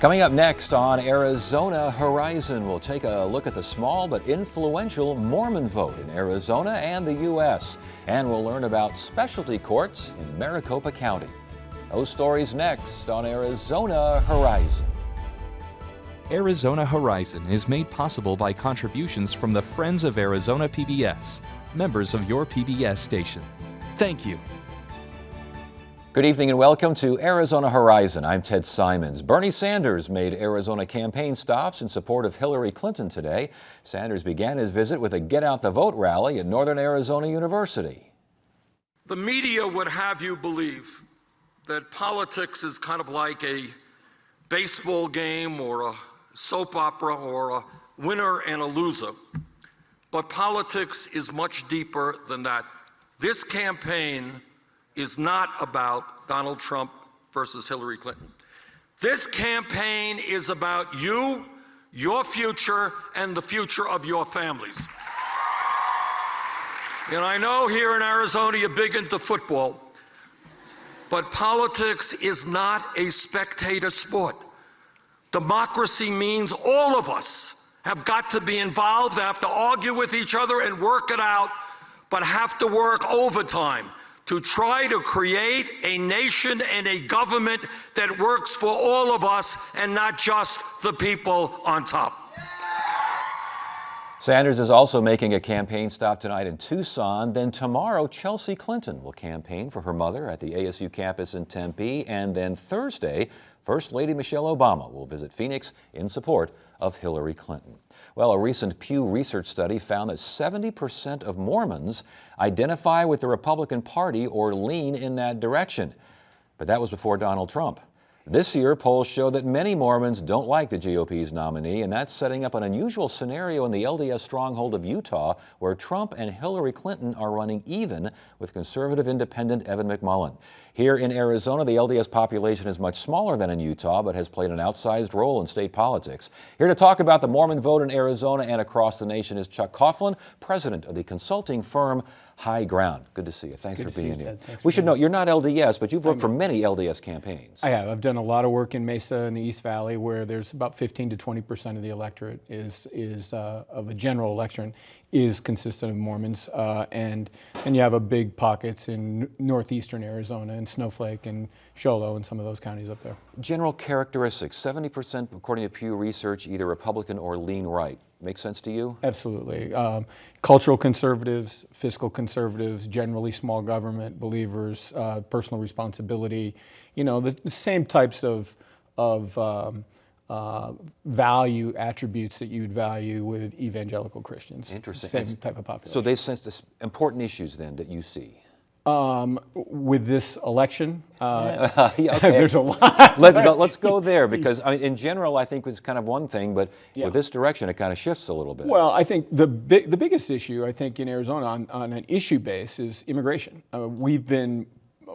Coming up next on Arizona Horizon, we'll take a look at the small but influential Mormon vote in Arizona and the U.S. And we'll learn about specialty courts in Maricopa County. Those stories next on Arizona Horizon. Arizona Horizon is made possible by contributions from the Friends of Arizona PBS, members of your PBS station. Thank you. Good evening and welcome to Arizona Horizon. I'm Ted Simons. Bernie Sanders made Arizona campaign stops in support of Hillary Clinton today. Sanders began his visit with a Get Out the Vote rally at Northern Arizona University. The media would have you believe that politics is kind of like a baseball game or a soap opera or a winner and a loser. But politics is much deeper than that. This campaign is not about Donald Trump versus Hillary Clinton. This campaign is about you, your future, and the future of your families. And I know here in Arizona you're big into football, but politics is not a spectator sport. Democracy means all of us have got to be involved, have to argue with each other and work it out, but have to work overtime to try to create a nation and a government that works for all of us and not just the people on top. Sanders is also making a campaign stop tonight in Tucson. Then tomorrow, Chelsea Clinton will campaign for her mother at the ASU campus in Tempe. And then Thursday, First Lady Michelle Obama will visit Phoenix in support of Hillary Clinton. Well, a recent Pew Research study found that 70% of Mormons identify with the Republican Party or lean in that direction. But that was before Donald Trump. This year, polls show that many Mormons don't like the GOP's nominee, and that's setting up an unusual scenario in the LDS stronghold of Utah, where Trump and Hillary Clinton are running even with conservative independent Evan McMullin. Here in Arizona, the LDS population is much smaller than in Utah, but has played an outsized role in state politics. Here to talk about the Mormon vote in Arizona and across the nation is Chuck Coughlin, president of the consulting firm High Ground. Good to see you. Thanks for being here. We should note you're not LDS, but you've worked for many LDS campaigns. I have. I've done a lot of work in Mesa and the East Valley, where there's about 15 to 20% of the electorate is of a general election is consistent of Mormons, and you have a big pockets in northeastern Arizona and Snowflake and Show Low and some of those counties up there. General characteristics: 70%, according to Pew Research, either Republican or lean right. Makes sense to you? Absolutely. Cultural conservatives, fiscal conservatives, generally small government believers, personal responsibility. You know, the same types of value attributes that you'd value with evangelical Christians. Interesting. Same type of population. So they sense this important issues then that you see. With this election, Okay. there's a lot. Let's go there, because I mean, in general, I think it's kind of one thing, but Yeah. with this direction, it kind of shifts a little bit. Well, I think the biggest issue, I think, in Arizona on an issue base is immigration.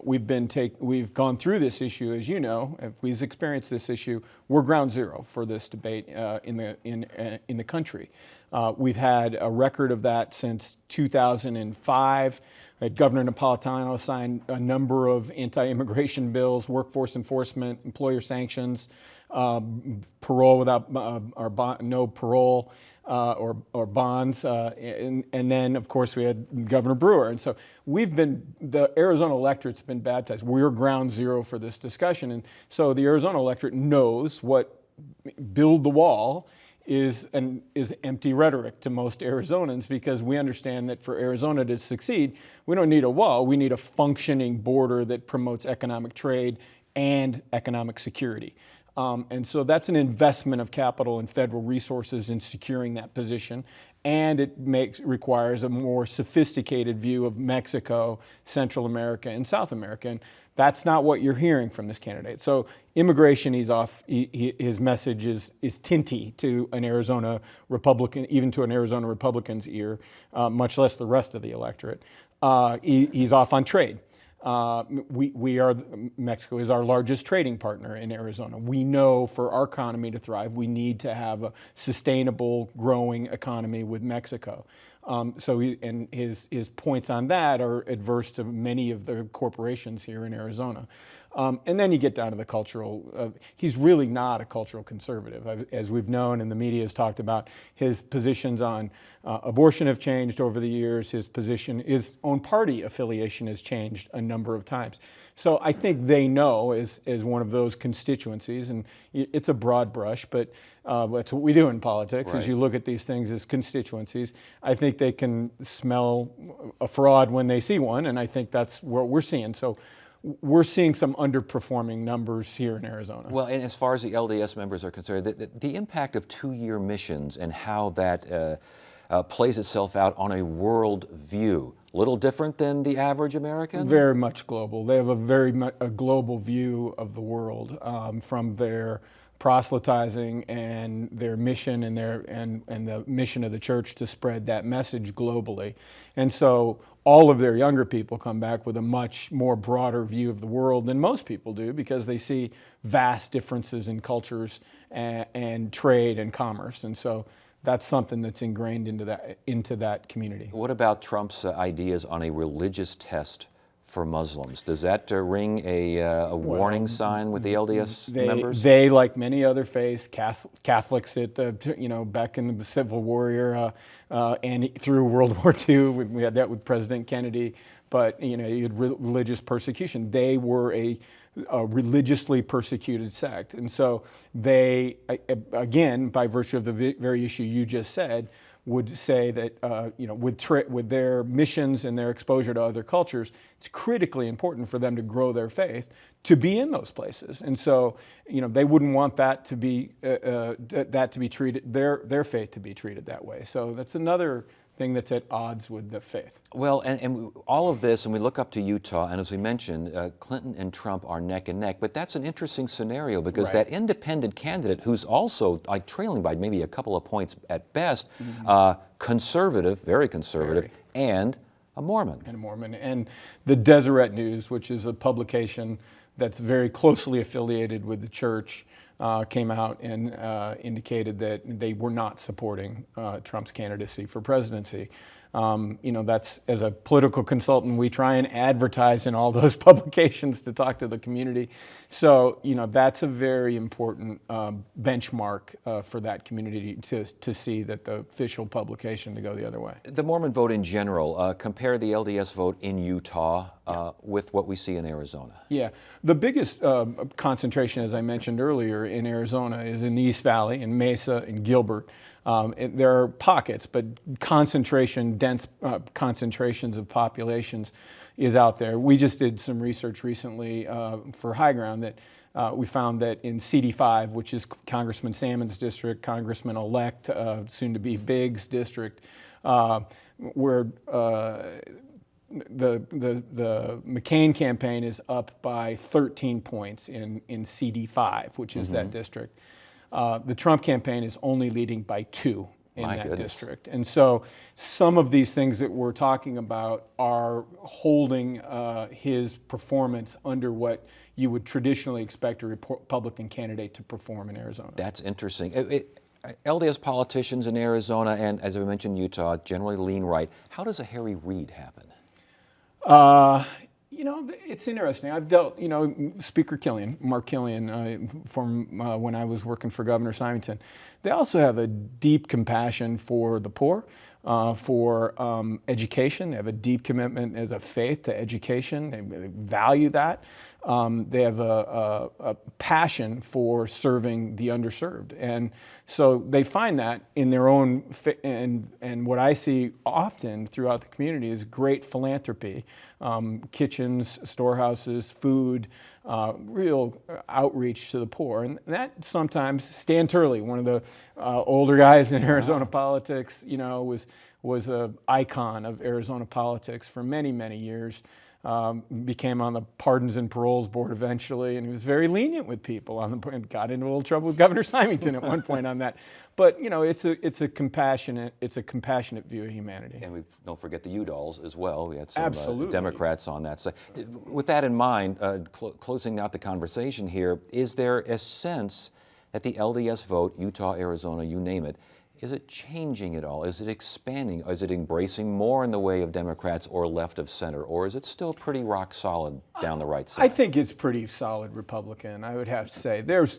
We've gone through this issue, as you know. If we've experienced this issue, we're ground zero for this debate in the country. We've had a record of that since 2005. Governor Napolitano signed a number of anti-immigration bills, workforce enforcement, employer sanctions, parole without no parole or bonds, and then of course we had Governor Brewer, and so the Arizona electorate's been baptized. We're ground zero for this discussion, and so the Arizona electorate knows what build the wall is empty rhetoric to most Arizonans, because we understand that for Arizona to succeed, we don't need a wall, we need a functioning border that promotes economic trade and economic security. And so that's an investment of capital and federal resources in securing that position. And it requires a more sophisticated view of Mexico, Central America, and South America. And that's not what you're hearing from this candidate. So immigration, he's off. His message is tinty to an Arizona Republican, even to an Arizona Republican's ear, much less the rest of the electorate. He's off on trade. Mexico is our largest trading partner in Arizona. We know for our economy to thrive, we need to have a sustainable, growing economy with Mexico. His points on that are adverse to many of the corporations here in Arizona. And then you get down to the cultural. He's really not a cultural conservative. As we've known and the media has talked about, his positions on abortion have changed over the years. His own party affiliation has changed a number of times. So I think they know as one of those constituencies, and it's a broad brush, but that's what we do in politics, is you look at these things as constituencies. I think they can smell a fraud when they see one, and I think that's what we're seeing. So we're seeing some underperforming numbers here in Arizona. Well, and as far as the LDS members are concerned, the impact of two-year missions and how that plays itself out on a world view, a little different than the average American? Very much global. They have a global view of the world, from their proselytizing and their mission and the mission of the church to spread that message globally. And so all of their younger people come back with a much more broader view of the world than most people do, because they see vast differences in cultures and trade and commerce. And so that's something that's ingrained into that community. What about Trump's ideas on a religious test for Muslims? Does that ring a warning sign with the LDS members? They, like many other faiths, Catholics back in the Civil War era and through World War II, we had that with President Kennedy. But you had religious persecution. They were a religiously persecuted sect, and so they, again, by virtue of the very issue you just said, would say that with their missions and their exposure to other cultures, it's critically important for them to grow their faith to be in those places. And so, they wouldn't want that to be treated, their faith to be treated that way. So that's another thing that's at odds with the faith. Well, and all of this, and we look up to Utah, and as we mentioned, Clinton and Trump are neck and neck, but that's an interesting scenario, because that independent candidate, who's also trailing by maybe a couple of points at best, conservative, very conservative, and a Mormon. And the Deseret News, which is a publication that's very closely affiliated with the church, came out and indicated that they were not supporting Trump's candidacy for presidency. That's, as a political consultant, we try and advertise in all those publications to talk to the community. So, that's a very important benchmark for that community to see that the official publication to go the other way. The Mormon vote in general, compare the LDS vote in Utah with what we see in Arizona. Yeah, the biggest concentration, as I mentioned earlier, in Arizona is in the East Valley, in Mesa, and Gilbert. There are pockets, but dense concentrations of populations is out there. We just did some research recently for High Ground that we found that in CD5, which is Congressman Salmon's district, Congressman-elect, soon-to-be Biggs' district, where the McCain campaign is up by 13 points in CD5, which is that district. The Trump campaign is only leading by 2 in that district. And so some of these things that we're talking about are holding his performance under what you would traditionally expect a Republican candidate to perform in Arizona. That's interesting. LDS politicians in Arizona and, as I mentioned, Utah generally lean right. How does a Harry Reid happen? It's interesting. I've dealt, Speaker Killian, Mark Killian, from when I was working for Governor Symington. They also have a deep compassion for the poor, for education. They have a deep commitment as a faith to education. They value that. They have a passion for serving the underserved. And so they find that in their own, and what I see often throughout the community is great philanthropy, kitchens, storehouses, food, real outreach to the poor. And that sometimes, Stan Turley, one of the older guys in Arizona politics, was an icon of Arizona politics for many, many years. Became on the Pardons and Paroles Board eventually, and he was very lenient with people and got into a little trouble with Governor Symington at one point on that. But it's a compassionate view of humanity. And don't forget the Udalls as well. We had some Democrats on that side. With that in mind, closing out the conversation here, is there a sense that the LDS vote, Utah, Arizona, you name it, Is it changing at all? Is it expanding? Is it embracing more in the way of Democrats or left of center? Or is it still pretty rock solid down the right side? I think it's pretty solid Republican, I would have to say. There's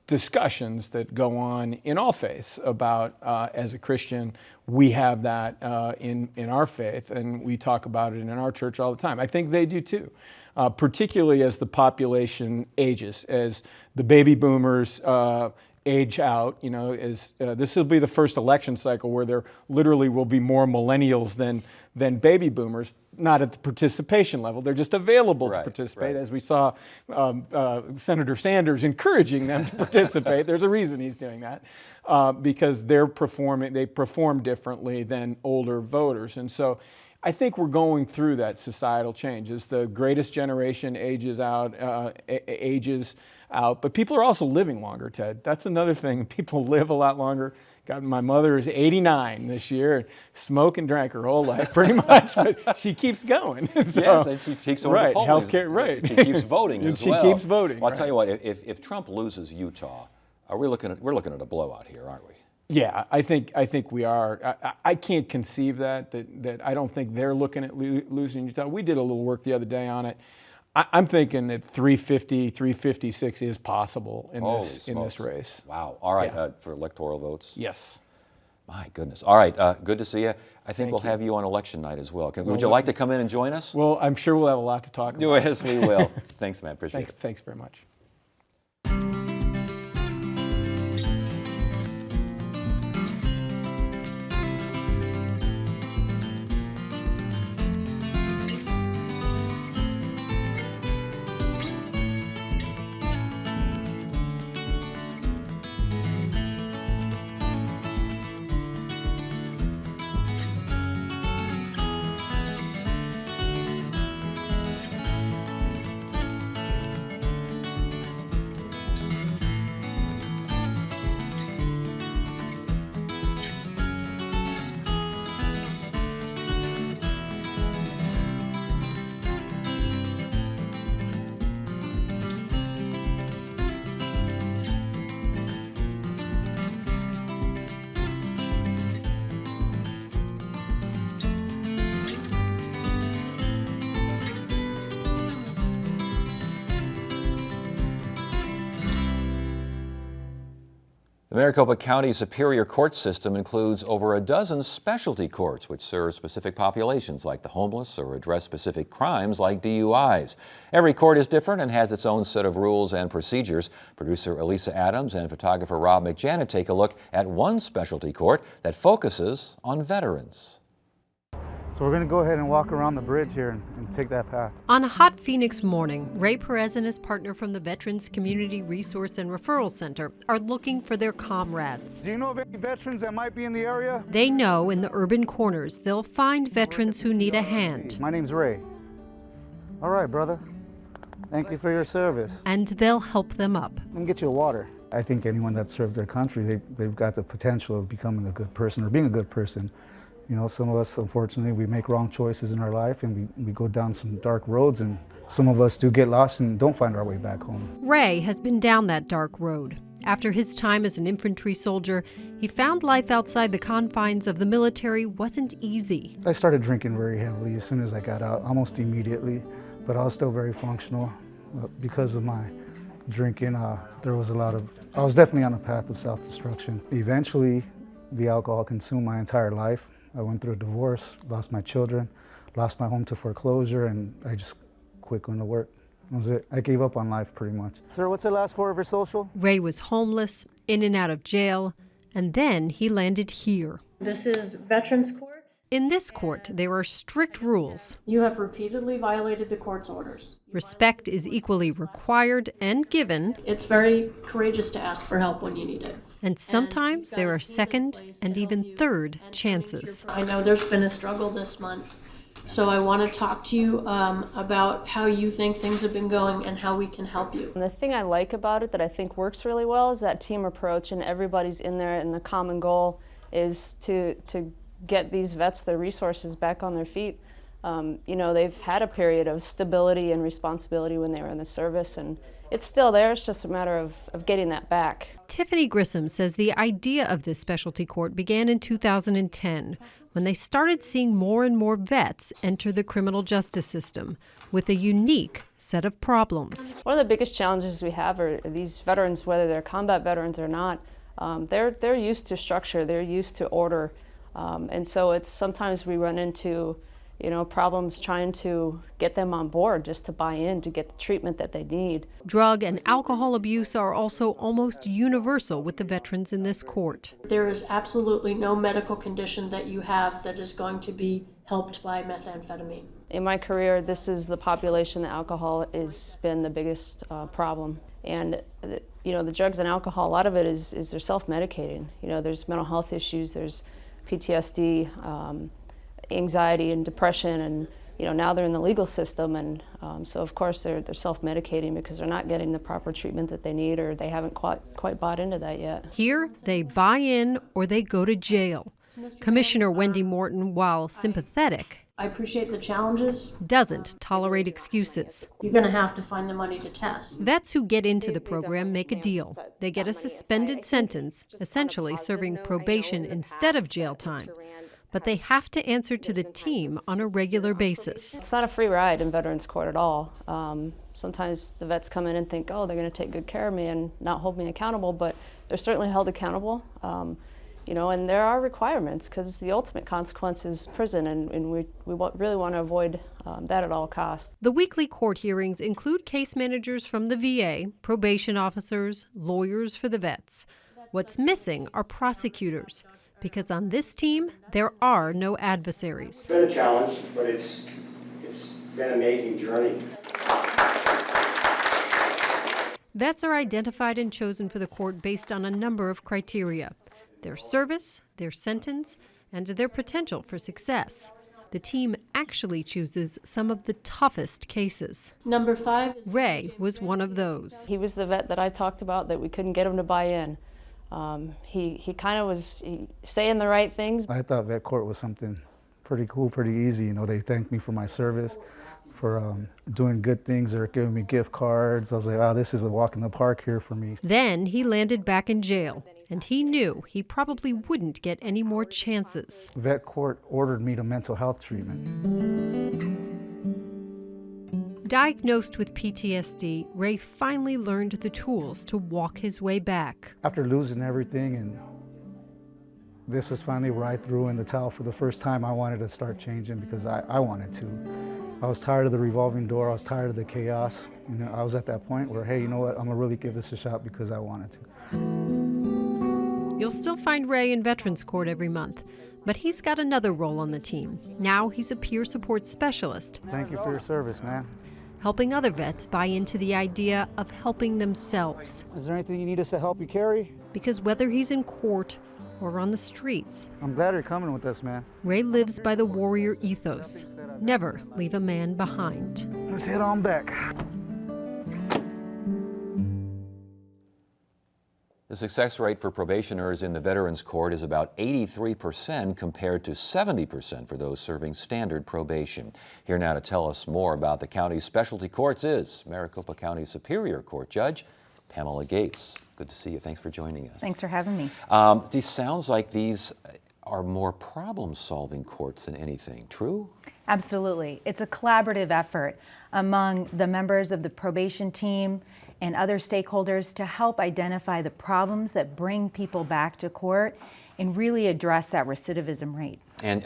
discussions that go on in all faiths about, as a Christian, we have that in our faith, and we talk about it in our church all the time. I think they do too, particularly as the population ages, as the baby boomers age out. This will be the first election cycle where there literally will be more millennials than baby boomers, not at the participation level. They're just available to participate, as we saw Senator Sanders encouraging them to participate. There's a reason he's doing that, because they perform differently than older voters. And so I think we're going through that societal change as the greatest generation ages out, but people are also living longer, Ted. That's another thing. People live a lot longer. God, my mother is 89 this year, smoked and drank her whole life pretty much, but she keeps going. So, yes, and she keeps going to polls. Healthcare, right. She keeps voting as well. She keeps voting. Well, I'll tell you what, if Trump loses Utah, we're looking at a blowout here, aren't we? Yeah, I think we are. I can't conceive that I don't think they're looking at losing Utah. We did a little work the other day on it. I'm thinking that 350, 356 is possible in this race. Wow. All right, for electoral votes? Yes. My goodness. All right, good to see you. I think we'll have you on election night as well. Would you like to come in and join us? Well, I'm sure we'll have a lot to talk about. Yes, we will. Thanks, man. Appreciate it. Thanks very much. The Maricopa County Superior Court system includes over a dozen specialty courts which serve specific populations like the homeless or address specific crimes like DUIs. Every court is different and has its own set of rules and procedures. Producer Elisa Adams and photographer Rob McJanet take a look at one specialty court that focuses on veterans. So we're going to go ahead and walk around the bridge here and take that path. On a hot Phoenix morning, Ray Perez and his partner from the Veterans Community Resource and Referral Center are looking for their comrades. Do you know of any veterans that might be in the area? They know in the urban corners they'll find veterans who need a hand. My name's Ray. All right, brother. Thank you for your service. And they'll help them up. Let me get you a water. I think anyone that served their country, they've got the potential of becoming a good person or being a good person. You know, some of us, unfortunately, we make wrong choices in our life and we go down some dark roads, and some of us do get lost and don't find our way back home. Ray has been down that dark road. After his time as an infantry soldier, he found life outside the confines of the military wasn't easy. I started drinking very heavily as soon as I got out, almost immediately, but I was still very functional. Because of my drinking, I was definitely on a path of self-destruction. Eventually, the alcohol consumed my entire life. I went through a divorce, lost my children, lost my home to foreclosure, and I just quit going to work. That was it. I gave up on life pretty much. Sir, what's the last four of your social? Ray was homeless, in and out of jail, and then he landed here. This is Veterans Court. In this court, there are strict rules. You have repeatedly violated the court's orders. Respect is equally required and given. It's very courageous to ask for help when you need it. And sometimes there are second and even third chances. I know there's been a struggle this month, so I want to talk to you about how you think things have been going and how we can help you. And the thing I like about it that I think works really well is that team approach, and everybody's in there, and the common goal is to get these vets their resources back on their feet. You know, they've had a period of stability and responsibility when they were in the service, and it's still there. It's just a matter of getting that back. Tiffany Grissom says the idea of this specialty court began in 2010 when they started seeing more and more vets enter the criminal justice system with a unique set of problems. One of the biggest challenges we have are these veterans, whether they're combat veterans or not, they're used to structure, they're used to order, and so it's sometimes we run into problems trying to get them on board just to buy in to get the treatment that they need. Drug and alcohol abuse are also almost universal with the veterans in this court. There is absolutely no medical condition that you have that is going to be helped by methamphetamine. In my career, this is the population that alcohol has been the biggest problem. And the drugs and alcohol, a lot of it is they're self-medicating. There's mental health issues, there's PTSD, anxiety and depression, and now they're in the legal system, and so of course they're self-medicating because they're not getting the proper treatment that they need, or they haven't quite bought into that yet. Here, they buy in or they go to jail. Commissioner Wendy Morton, while sympathetic, I appreciate the challenges. Doesn't tolerate excuses. You're going to have to find the money to test. Vets who get into the program make a deal. They get a suspended sentence, essentially serving probation instead of jail time. But they have to answer to the team on a regular basis. It's not a free ride in Veterans Court at all. Sometimes the vets come in and think, oh, they're going to take good care of me and not hold me accountable, but they're certainly held accountable. And there are requirements because the ultimate consequence is prison, and we really want to avoid that at all costs. The weekly court hearings include case managers from the VA, probation officers, lawyers for the vets. What's missing are prosecutors, because on this team, there are no adversaries. It's been a challenge, but it's been an amazing journey. Vets are identified and chosen for the court based on a number of criteria: their service, their sentence, and their potential for success. The team actually chooses some of the toughest cases. Number 5 is Ray was one of those. He was the vet that I talked about that we couldn't get him to buy in. He kind of was saying the right things. I thought vet court was something pretty cool, pretty easy. They thanked me for my service, for doing good things. They're giving me gift cards. I was like, wow, this is a walk in the park here for me. Then he landed back in jail, and he knew he probably wouldn't get any more chances. Vet court ordered me to mental health treatment. Diagnosed with PTSD, Ray finally learned the tools to walk his way back. After losing everything, and this was finally where I threw in the towel for the first time, I wanted to start changing because I wanted to. I was tired of the revolving door. I was tired of the chaos. I was at that point where, hey, you know what? I'm gonna really give this a shot because I wanted to. You'll still find Ray in Veterans Court every month, but he's got another role on the team. Now he's a peer support specialist. Thank you for your service, man. Helping other vets buy into the idea of helping themselves. Is there anything you need us to help you carry? Because whether he's in court or on the streets, I'm glad you're coming with us, man. Ray lives by the warrior ethos. Never leave a man behind. Let's head on back. The success rate for probationers in the Veterans Court is about 83% compared to 70% for those serving standard probation. Here now to tell us more about the county's specialty courts is Maricopa County Superior Court Judge Pamela Gates. Good to see you. Thanks for joining us. Thanks for having me. This sounds like these are more problem-solving courts than anything. True? Absolutely. It's a collaborative effort among the members of the probation team and other stakeholders to help identify the problems that bring people back to court and really address that recidivism rate. And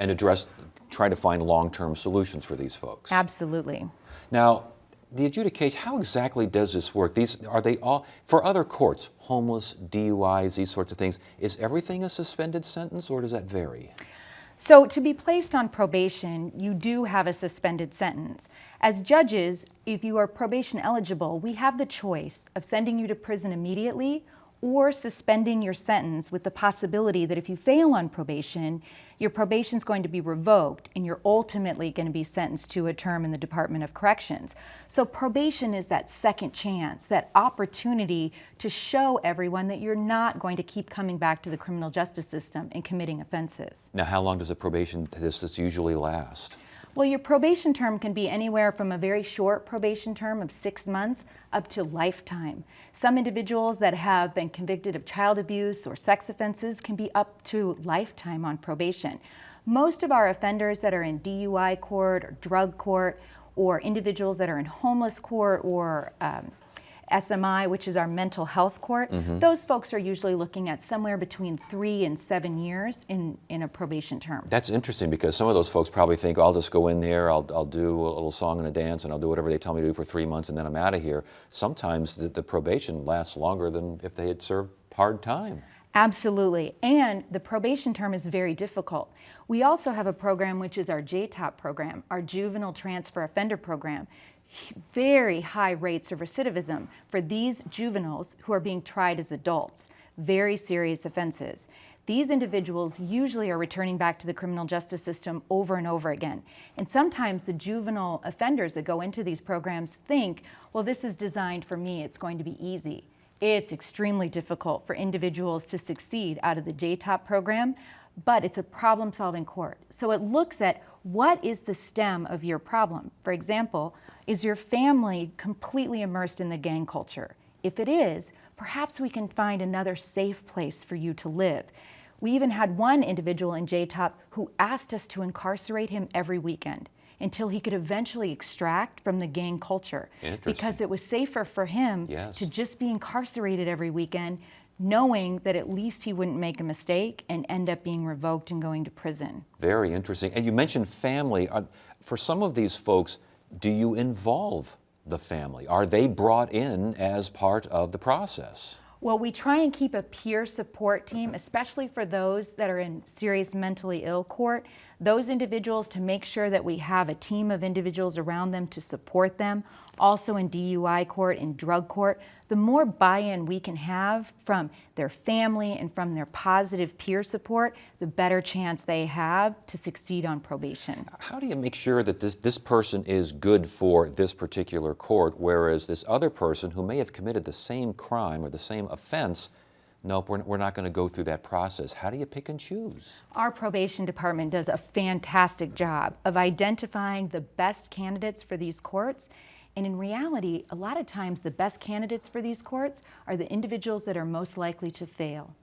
try to find long-term solutions for these folks. Absolutely. Now, the adjudication, how exactly does this work? Are they all, for other courts, homeless, DUIs, these sorts of things, is everything a suspended sentence or does that vary? So to be placed on probation, you do have a suspended sentence. As judges, if you are probation eligible, we have the choice of sending you to prison immediately or suspending your sentence with the possibility that if you fail on probation, your probation is going to be revoked and you're ultimately going to be sentenced to a term in the Department of Corrections. So probation is that second chance, that opportunity to show everyone that you're not going to keep coming back to the criminal justice system and committing offenses. Now, how long does a probation this usually last? Well, your probation term can be anywhere from a very short probation term of 6 months up to lifetime. Some individuals that have been convicted of child abuse or sex offenses can be up to lifetime on probation. Most of our offenders that are in DUI court or drug court, or individuals that are in homeless court or SMI, which is our mental health court, those folks are usually looking at somewhere between 3 and 7 years in a probation term. That's interesting because some of those folks probably think, I'll just go in there, I'll do a little song and a dance, and I'll do whatever they tell me to do for 3 months, and then I'm out of here. Sometimes the probation lasts longer than if they had served hard time. Absolutely, and the probation term is very difficult. We also have a program which is our JTOP program, our Juvenile Transfer Offender Program. Very high rates of recidivism for these juveniles who are being tried as adults, very serious offenses. These individuals usually are returning back to the criminal justice system over and over again. And sometimes the juvenile offenders that go into these programs think, well, this is designed for me, it's going to be easy. It's extremely difficult for individuals to succeed out of the JTOP program, but it's a problem-solving court. So it looks at what is the stem of your problem. For example, is your family completely immersed in the gang culture? If it is, perhaps we can find another safe place for you to live. We even had one individual in JTOP who asked us to incarcerate him every weekend until he could eventually extract from the gang culture. Because it was safer for him to just be incarcerated every weekend, knowing that at least he wouldn't make a mistake and end up being revoked and going to prison. Very interesting. And you mentioned family. For some of these folks, do you involve the family? Are they brought in as part of the process? Well, we try and keep a peer support team, especially for those that are in serious mentally ill court. Those individuals, to make sure that we have a team of individuals around them to support them. Also in DUI court and drug court, the more buy-in we can have from their family and from their positive peer support, the better chance they have to succeed on probation. How do you make sure that this person is good for this particular court, whereas this other person who may have committed the same crime or the same offense, nope, we're not going to go through that process? How do you pick and choose? Our probation department does a fantastic job of identifying the best candidates for these courts. And in reality, a lot of times the best candidates for these courts are the individuals that are most likely to fail.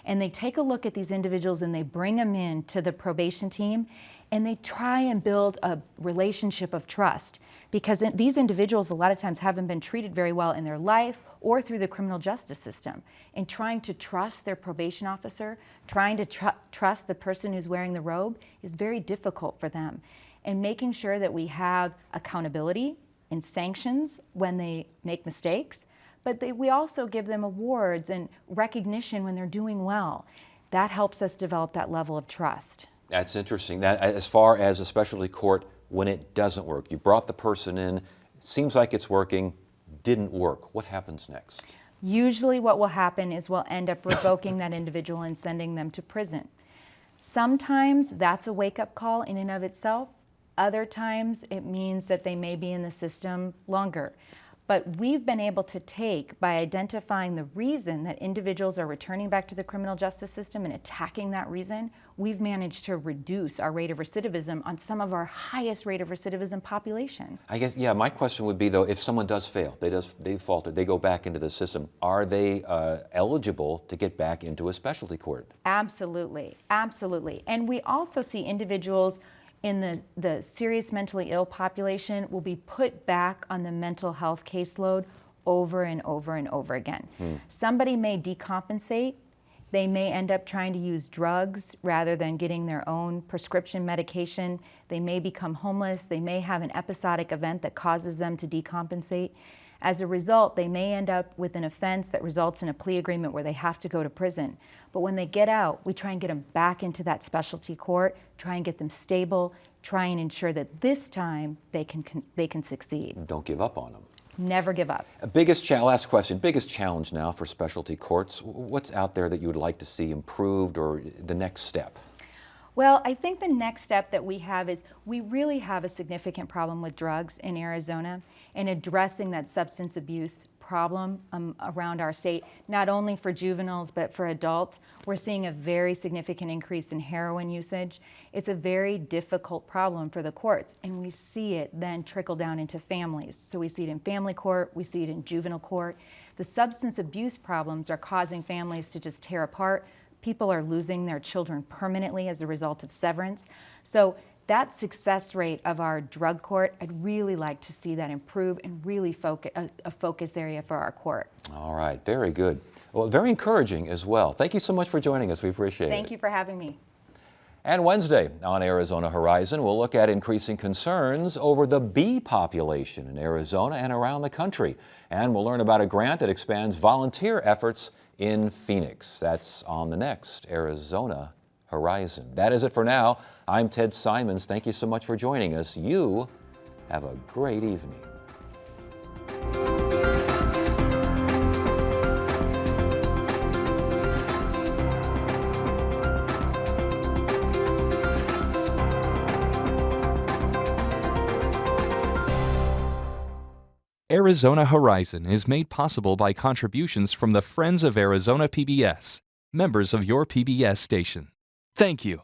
And they take a look at these individuals and they bring them in to the probation team and they try and build a relationship of trust, because these individuals a lot of times haven't been treated very well in their life or through the criminal justice system. And trying to trust their probation officer, trying to trust the person who's wearing the robe is very difficult for them. And making sure that we have accountability and sanctions when they make mistakes, but we also give them awards and recognition when they're doing well. That helps us develop that level of trust. That's interesting. That, as far as a specialty court, when it doesn't work, you brought the person in, seems like it's working, didn't work. What happens next? Usually what will happen is we'll end up revoking that individual and sending them to prison. Sometimes that's a wake-up call in and of itself. Other times it means that they may be in the system longer. But we've been able to take, by identifying the reason that individuals are returning back to the criminal justice system and attacking that reason, we've managed to reduce our rate of recidivism on some of our highest rate of recidivism population. I guess, yeah, my question would be though, if someone does fail, they faltered, they go back into the system, are they eligible to get back into a specialty court? Absolutely, absolutely. And we also see individuals in the serious mentally ill population will be put back on the mental health caseload over and over and over again. Somebody may decompensate. They may end up trying to use drugs rather than getting their own prescription medication. They may become homeless. They may have an episodic event that causes them to decompensate. As a result, they may end up with an offense that results in a plea agreement where they have to go to prison. But when they get out, we try and get them back into that specialty court, try and get them stable, try and ensure that this time they can succeed. Don't give up on them. Never give up. Last question, biggest challenge now for specialty courts, what's out there that you would like to see improved or the next step? Well, I think the next step that we have is we really have a significant problem with drugs in Arizona, and addressing that substance abuse problem around our state, not only for juveniles but for adults. We're seeing a very significant increase in heroin usage. It's a very difficult problem for the courts, and we see it then trickle down into families. So we see it in family court, we see it in juvenile court. The substance abuse problems are causing families to just tear apart. People are losing their children permanently as a result of severance. So that success rate of our drug court, I'd really like to see that improve and really a focus area for our court. All right, very good. Well, very encouraging as well. Thank you so much for joining us. We appreciate it. Thank you for having me. And Wednesday on Arizona Horizon, we'll look at increasing concerns over the bee population in Arizona and around the country. And we'll learn about a grant that expands volunteer efforts in Phoenix. That's on the next Arizona Horizon. That is it for now. I'm Ted Simons. Thank you so much for joining us. You have a great evening. Arizona Horizon is made possible by contributions from the Friends of Arizona PBS, members of your PBS station. Thank you.